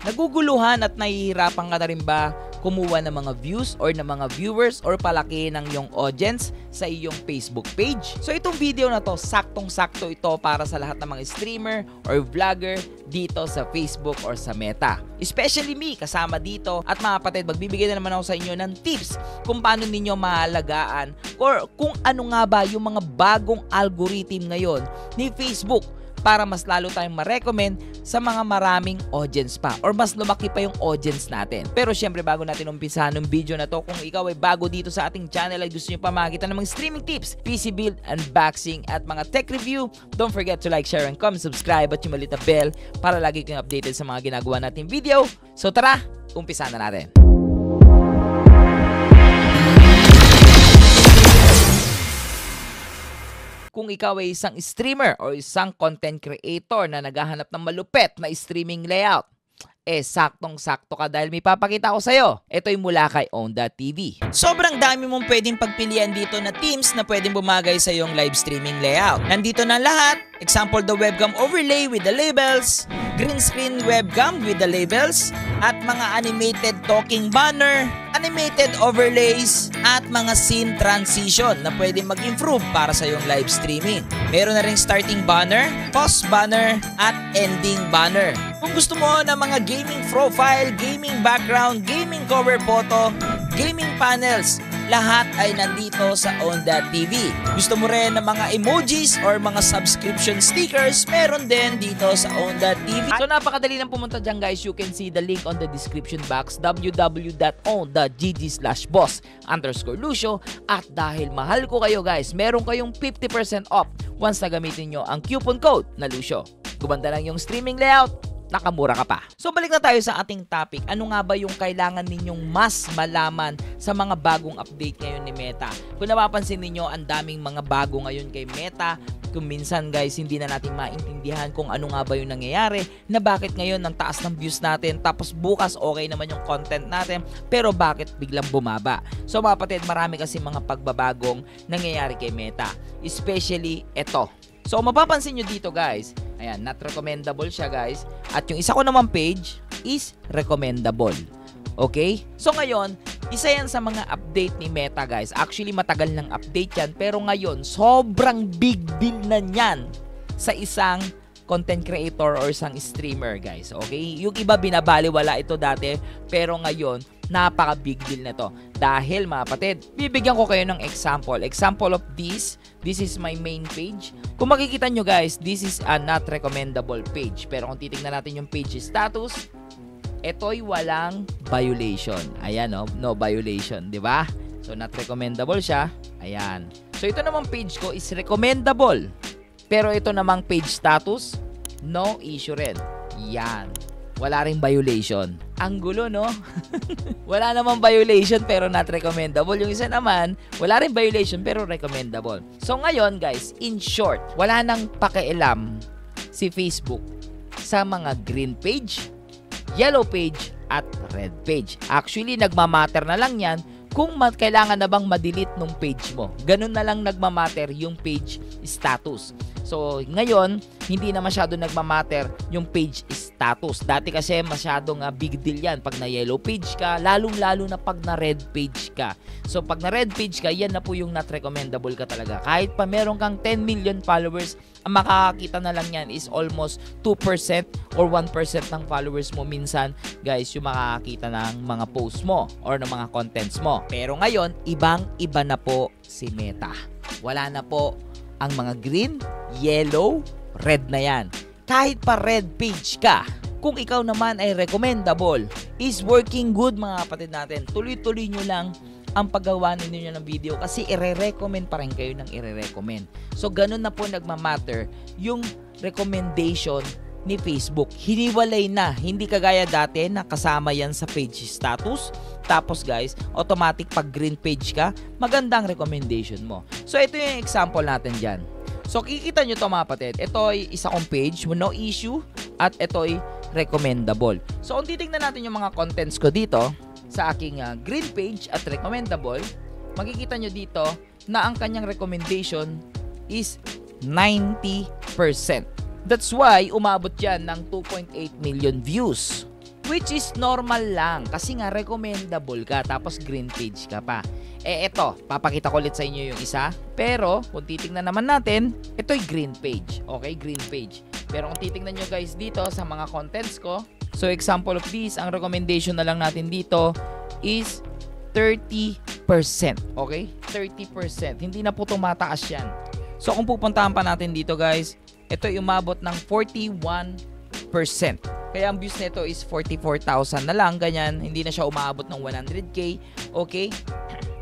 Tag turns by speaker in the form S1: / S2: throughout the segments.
S1: Naguguluhan at nahihirapan ka na rin ba kumuha ng mga views or ng mga viewers or palaki ng iyong audience sa iyong Facebook page? So itong video na to, saktong-sakto ito para sa lahat ng mga streamer or vlogger dito sa Facebook or sa Meta. Especially me, kasama dito. At mga kapatid, magbibigay na naman ako sa inyo ng tips kung paano ninyo mahalagaan or kung ano nga ba yung mga bagong algorithm ngayon ni Facebook para mas lalo tayong ma-recommend sa mga maraming audience pa or mas lumaki pa yung audience natin. Pero syempre bago natin umpisahan ng video na to, kung ikaw ay bago dito sa ating channel at gusto nyo pa makita ng mga streaming tips, PC build, unboxing at mga tech review, don't forget to like, share, and comment, subscribe at yung malita bell para lagi kang updated sa mga ginagawa nating video. So tara, umpisahan na natin. Kung ikaw ay isang streamer o isang content creator na naghahanap ng malupet na streaming layout, saktong-sakto ka dahil may papakita ko sa'yo. Ito'y mula kay Own.tv. Sobrang dami mong pwedeng pagpilian dito na themes na pwedeng bumagay sa iyong live streaming layout. Nandito na lahat. Example, the webcam overlay with the labels, green screen webcam with the labels, at mga animated talking banner, animated overlays, at mga scene transition na pwede mag-improve para sa iyong live streaming. Meron na ring starting banner, pause banner, at ending banner. Kung gusto mo ng mga gaming profile, gaming background, gaming cover photo, gaming panels, lahat ay nandito sa Own.tv. Gusto mo rin ng mga emojis or mga subscription stickers, meron din dito sa Own.tv. So napakadali lang pumunta dyan guys. You can see the link on the description box, www.own.gg/boss_Lucio. At dahil mahal ko kayo guys, meron kayong 50% off once na gamitin nyo ang coupon code na Lucio. Gumanda lang yung streaming layout, nakamura ka pa. So balik na tayo sa ating topic. Ano nga ba yung kailangan ninyong mas malaman sa mga bagong update ngayon ni Meta? Kung napapansin ninyo, ang daming mga bago ngayon kay Meta. Kung minsan guys, hindi na natin maintindihan kung ano nga ba yung nangyayari, na bakit ngayon ang taas ng views natin, tapos bukas okay naman yung content natin, pero bakit biglang bumaba? So mga kapatid, marami kasi mga pagbabagong nangyayari kay Meta. Especially ito. So mapapansin nyo dito guys, ayan, not recommendable siya guys. At yung isa ko naman page is recommendable. Okay? So ngayon, isa yan sa mga update ni Meta guys. Actually matagal ng update yan, pero ngayon sobrang big deal na yan sa isang content creator or isang streamer guys. Okay? Yung iba binabaliwala ito dati, pero ngayon napaka big deal na to. Dahil mga kapatid, bibigyan ko kayo ng example. Example of this is my main page. Kung makikita nyo guys, this is a not recommendable page. Pero kung titignan natin yung page status, ito'y walang violation. Ayan no violation, di ba? So not recommendable siya. Ayan. So ito namang page ko is recommendable. Pero ito namang page status, no issue rin. Yan. Wala ring violation. Ang gulo, no? Wala namang violation pero not recommendable. Yung isa naman, wala ring violation pero recommendable. So ngayon guys, in short, wala nang pakialam si Facebook sa mga green page, yellow page, at red page. Actually, nagmamatter na lang yan kung kailangan na bang ma-delete nung page mo. Ganun na lang nagmamatter yung page status. So, ngayon, hindi na masyado nagmamatter yung page status. Dati kasi masyadong big deal yan pag na-yellow page ka, lalong-lalo na pag na-red page ka. So, pag na-red page ka, yan na po yung not recommendable ka talaga. Kahit pa meron kang 10 million followers, ang makakakita na lang yan is almost 2% or 1% ng followers mo minsan, guys, yung makakakita ng mga posts mo or ng mga contents mo. Pero ngayon, ibang-iba na po si Meta. Wala na po ang mga green, yellow, red na yan. Kahit pa red page ka, kung ikaw naman ay recommendable, is working good mga kapatid natin. Tuloy-tuloy nyo lang ang paggawa ninyo ng video kasi ire-recommend pa rin kayo ng ire-recommend. So, ganun na po nagmamatter yung recommendation ni Facebook. Hiniwalay na. Hindi kagaya dati na kasama yan sa page status. Tapos guys, automatic pag green page ka, magandang recommendation mo. So ito yung example natin dyan. So kikita nyo to mga kapatid. Ito ay isa kong page, no issue. At ito ay recommendable. So kung titignan natin yung mga contents ko dito sa aking green page at recommendable, makikita nyo dito na ang kanyang recommendation is 90%. That's why umabot yan ng 2.8 million views. which is normal lang kasi nga recommendable ka tapos green page ka pa. Eto, papakita ko ulit sa inyo yung isa. Pero kung titingnan naman natin, ito'y green page. Okay, green page. Pero kung titingnan nyo guys dito sa mga contents ko, so example of this, ang recommendation na lang natin dito is 30%. Okay? 30%. Hindi na po tumataas yan. So kung pupuntahan pa natin dito guys, ito ay umabot ng 41%. Kaya ang views nito is 44,000 na lang, ganyan. Hindi na siya umaabot ng 100k. Okay?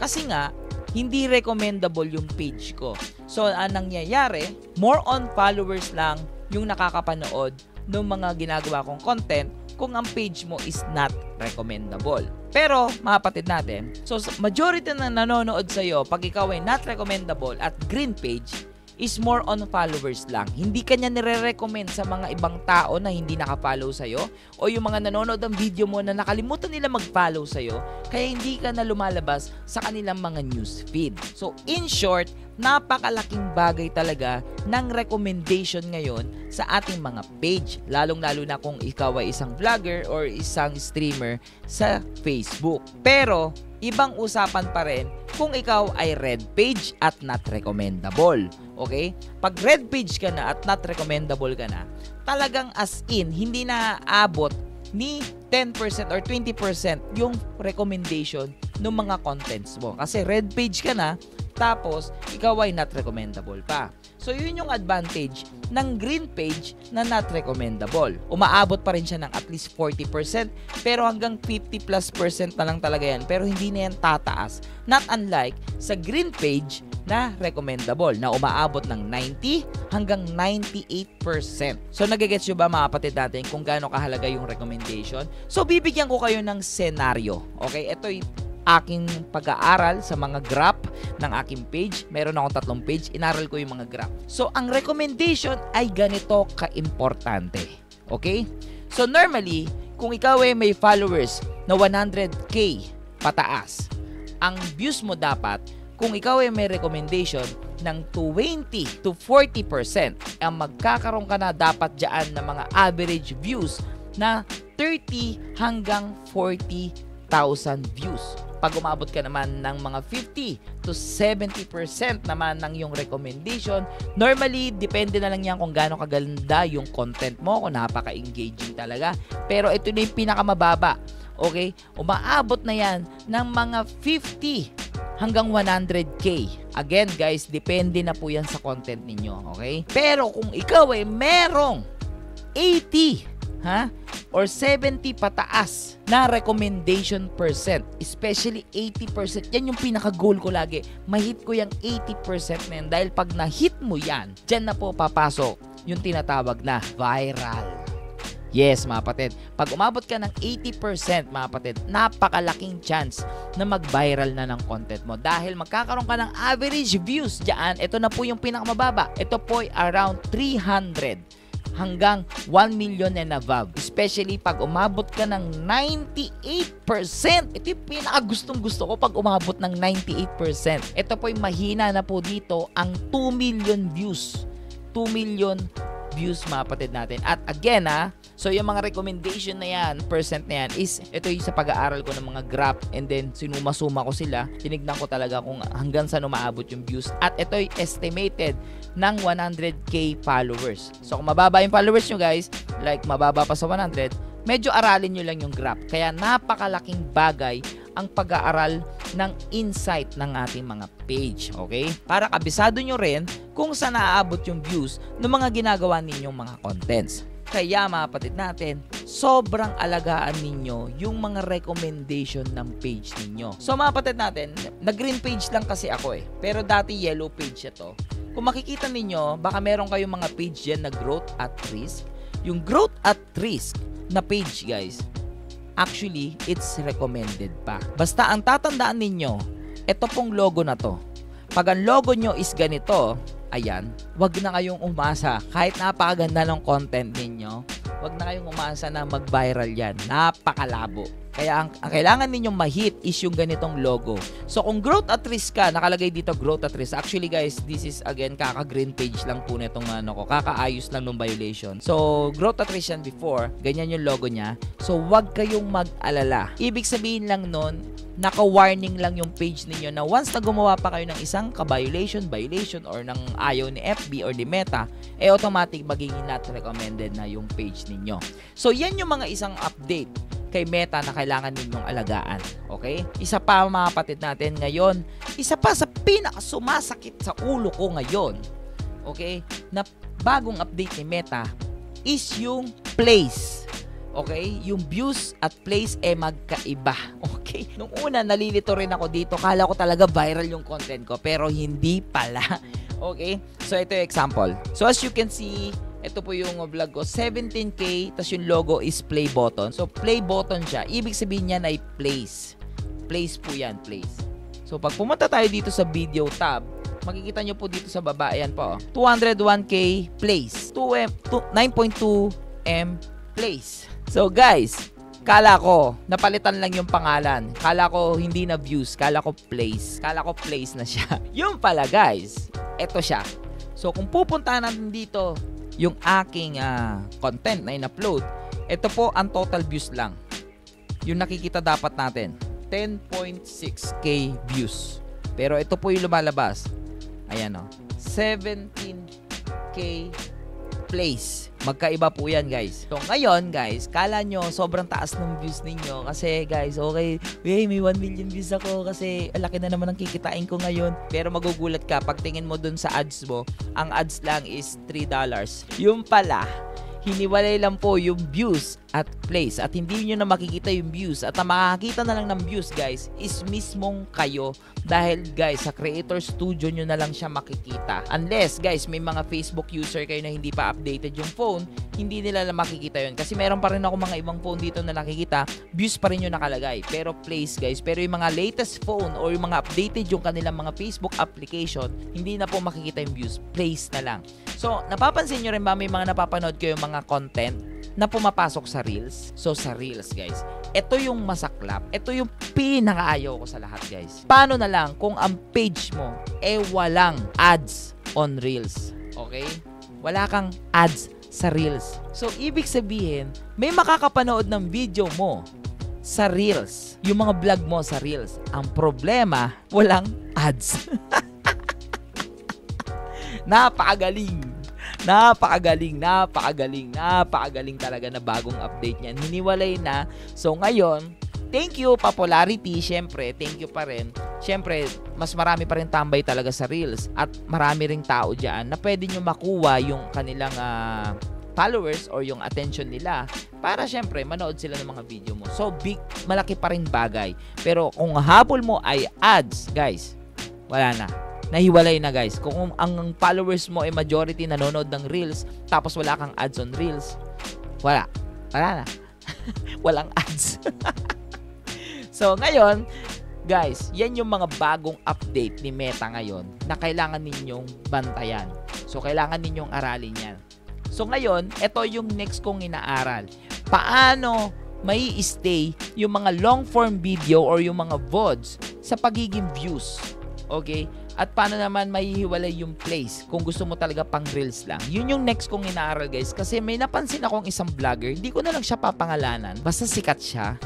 S1: Kasi nga, hindi recommendable yung page ko. So, anong nangyayari, more on followers lang yung nakakapanood ng mga ginagawa kong content kung ang page mo is not recommendable. Pero, mga kapatid natin, so majority na nanonood sa'yo pag ikaw ay not recommendable at green page, is more on followers lang. Hindi kanya nire-recommend sa mga ibang tao na hindi naka-follow sa'yo o yung mga nanonood ng video mo na nakalimutan nila mag-follow sa'yo kaya hindi ka na lumalabas sa kanilang mga news feed. So, in short, napakalaking bagay talaga ng recommendation ngayon sa ating mga page. Lalong-lalo na kung ikaw ay isang vlogger or isang streamer sa Facebook. Pero, ibang usapan pa rin kung ikaw ay red page at not recommendable. Okay? Pag red page ka na at not recommendable ka na, talagang as in, hindi na aabot ni 10% or 20% yung recommendation ng mga contents mo. Kasi red page ka na, tapos ikaw ay not recommendable pa. So, yun yung advantage ng green page na not recommendable. Umaabot pa rin siya ng at least 40%, pero hanggang 50+% na lang talaga yan. Pero hindi na yan tataas. Not unlike sa green page na recommendable, na umaabot ng 90 hanggang 98%. So, nagigets nyo ba mga kapatid natin kung gaano kahalaga yung recommendation? So, bibigyan ko kayo ng senaryo. Okay? Ito'y aking pag-aaral sa mga graph ng aking page. Meron akong 3 page. Inaral ko yung mga graph. So, ang recommendation ay ganito ka-importante. Okay? So, normally, kung ikaw ay may followers na 100k pataas, ang views mo dapat, kung ikaw ay may recommendation ng 20 to 40%, ang magkakaroon ka na dapat dyan ng mga average views na 30 hanggang 40,000 views. Pag umabot ka naman ng mga 50 to 70% naman ng yung recommendation, normally, depende na lang yan kung gaano kaganda yung content mo, kung napaka-engaging talaga. Pero ito na yung pinakamababa. Okay? Umaabot na yan ng mga 50 hanggang 100k. Again, guys, depende na po yan sa content ninyo. Okay? Pero kung ikaw ay merong 80 or 70 pataas na recommendation percent, especially 80%, yan yung pinaka-goal ko lagi. Ma-hit ko yung 80% na yan dahil pag na-hit mo yan, dyan na po papasok yung tinatawag na viral. Yes, mga kapatid. Pag umabot ka ng 80%, mga kapatid, napakalaking chance na mag-viral na ng content mo dahil magkakaroon ka ng average views dyan. Ito na po yung pinakamababa. Ito po ay around 300 hanggang 1 million and above. Especially pag umabot ka ng 98%. Ito yung pinakagustong-gusto ko pag umabot ng 98%. Ito po yung mahina na po dito ang 2 million views. 2 million views, mga kapatid natin. At again, so yung mga recommendation na yan, percent na yan, is ito yung sa pag-aaral ko ng mga graph and then sinuma-suma ko sila. Tinignan ko talaga kung hanggang saan umaabot yung views. At ito yung estimated ng 100k followers. So kung mababa yung followers nyo guys, like mababa pa sa 100, medyo aralin nyo lang yung graph. Kaya napakalaking bagay ang pag-aaral ng insight ng ating mga page. Okay? Para kabisado nyo rin kung saan naaabot yung views ng mga ginagawa ninyong mga contents. Kaya mga kapatid natin, sobrang alagaan ninyo yung mga recommendation ng page ninyo. So mga kapatid natin, nag-green page lang kasi ako pero dati yellow page ito. Kung makikita ninyo, baka meron kayong mga page dyan na growth at risk. Yung growth at risk na page guys, actually, it's recommended pa. Basta ang tatandaan ninyo, ito pong logo na to. Pag ang logo nyo is ganito, ayan, wag na kayong umasa. Kahit napakaganda ng content ninyo, wag na kayong umasa na mag-viral yan. Napakalabo. Kaya ang kailangan ninyong ma-hit is yung ganitong logo. So kung growth at risk ka, nakalagay dito growth at risk. Actually guys, this is again kaka-green page lang po nitong kakaayos lang ng violation. So growth at risk yan before, ganyan yung logo niya. So wag kayong mag-alala. Ibig sabihin lang nun, naka-warning lang yung page ninyo na once na gumawa pa kayo ng isang violation or ng ayaw ni FB or ni Meta, automatic magiging not recommended na yung page ninyo. So yan yung mga isang update kay Meta na kailangan ninyong alagaan. Okay? Isa pa mga kapatid natin ngayon, isa pa sa pinakasumasakit sa ulo ko ngayon, okay, na bagong update ni Meta is yung plays. Okay? Yung views at plays magkaiba. Okay? Nung una, nalilito rin ako dito. Kala ko talaga viral yung content ko, pero hindi pala. Okay? So, ito yung example. So, as you can see, ito po yung vlog ko, 17K, tas yung logo is play button. So, play button siya. Ibig sabihin niyan ay plays. Plays po yan, plays. So, pag pumunta tayo dito sa video tab, makikita nyo po dito sa baba, ayan po, 201K plays. 9.2M plays. So, guys, kala ko, napalitan lang yung pangalan. Kala ko hindi na views, kala ko plays. Kala ko plays na siya. Yung pala, guys, ito siya. So, kung pupuntahan natin dito, yung aking content na in-upload, ito po ang total views lang. Yung nakikita dapat natin, 10.6K views. Pero ito po yung lumalabas. Ayan o, 17K plays. Magkaiba po yan, guys. So, ngayon, guys, kala nyo sobrang taas ng views ninyo kasi, guys, okay, may 1 million views ako kasi laki na naman ang kikitain ko ngayon. Pero magugulat ka, pag tingin mo dun sa ads mo, ang ads lang is $3. Yung pala, hiniwalay lang po yung views at plays at hindi nyo na makikita yung views at ang makakita na lang ng views, guys, is mismong kayo dahil, guys, sa Creator Studio nyo na lang siya makikita. Unless, guys, may mga Facebook user kayo na hindi pa updated yung phone, hindi nila na makikita yun. Kasi meron pa rin ako mga ibang phone dito na nakikita, views pa rin yung nakalagay. Pero plays, guys, pero yung mga latest phone or yung mga updated yung kanilang mga Facebook application, hindi na po makikita yung views. Plays na lang. So, napapansin nyo rin ba may mga napapanood ko yung mga content na pumapasok sa Reels? So, sa Reels, guys, ito yung masaklap. Ito yung pinakaayaw ko sa lahat, guys. Paano na lang kung ang page mo walang ads on Reels? Okay? Wala kang ads sa Reels. So, ibig sabihin, may makakapanood ng video mo sa Reels. Yung mga vlog mo sa Reels. Ang problema, walang ads. Napakagaling. Napakagaling talaga na bagong update niyan. Hiniwalay na. So ngayon, thank you popularity, syempre, thank you pa rin. Syempre, mas marami pa rin tambay talaga sa Reels at marami ring tao diyan na pwede nyo makuha yung kanilang followers or yung attention nila para syempre manood sila ng mga video mo. So malaki pa ring bagay. Pero kung habol mo ay ads, guys, wala na. Nahiwalay na, guys. Kung ang followers mo ay majority nanonood ng Reels tapos wala kang ads on Reels, wala na. Walang ads. So ngayon, guys, yan yung mga bagong update ni Meta ngayon na kailangan ninyong bantayan. So kailangan ninyong aralin yan. So ngayon, ito yung next kong inaaral. Paano may stay yung mga long form video or yung mga VODs sa pagiging views. Okay? At paano naman mahihiwalay yung plays kung gusto mo talaga pang Reels lang. Yun yung next kong inaaral, guys. Kasi may napansin akong isang vlogger, hindi ko na lang siya papangalanan. Basta sikat siya.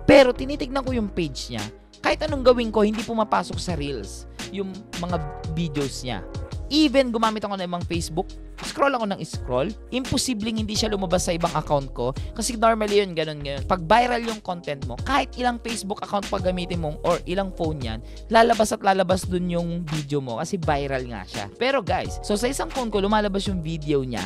S1: Pero tinitignan ko yung page niya. Kahit anong gawin ko, hindi pumapasok sa Reels yung mga videos niya. Even gumamit ako ng ibang Facebook, scroll ako ng scroll, imposibleng hindi siya lumabas sa ibang account ko. Kasi normally yun, ganun ngayon. Pag viral yung content mo, kahit ilang Facebook account pag gamitin mo or ilang phone yan, lalabas at lalabas dun yung video mo kasi viral nga siya. Pero guys, so sa isang phone ko, lumalabas yung video niya.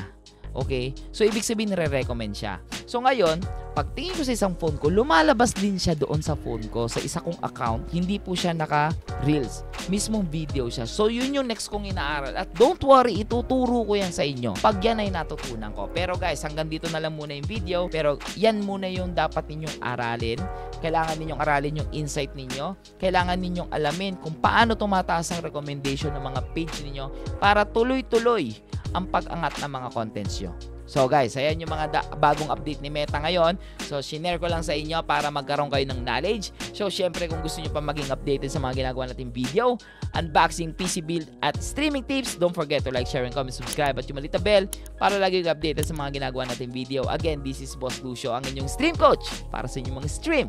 S1: Okay? So, ibig sabihin, nire-recommend siya. So, ngayon, pag tingin ko sa isang phone ko, lumalabas din siya doon sa phone ko, sa isa kong account. Hindi po siya naka-reels. Mismong video siya. So, yun yung next kong inaaral. At don't worry, ituturo ko yan sa inyo pag yan ay natutunan ko. Pero guys, hanggang dito na lang muna yung video. Pero yan muna yung dapat ninyong aralin. Kailangan ninyong aralin yung insight ninyo. Kailangan ninyong alamin kung paano tumataas ang recommendation ng mga page ninyo para tuloy-tuloy ang pag-angat ng mga contents nyo. So guys, ayan yung mga bagong update ni Meta ngayon. So shinare ko lang sa inyo para magkaroon kayo ng knowledge. So syempre kung gusto nyo pa maging updated sa mga ginagawa nating video, unboxing, PC build at streaming tips, don't forget to like, share, and comment, subscribe at yung malita bell para lagi kayo updated sa mga ginagawa nating video. Again, this is Boss Lucio, ang inyong stream coach para sa inyong mga stream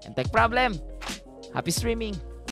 S1: and tech problem. Happy streaming!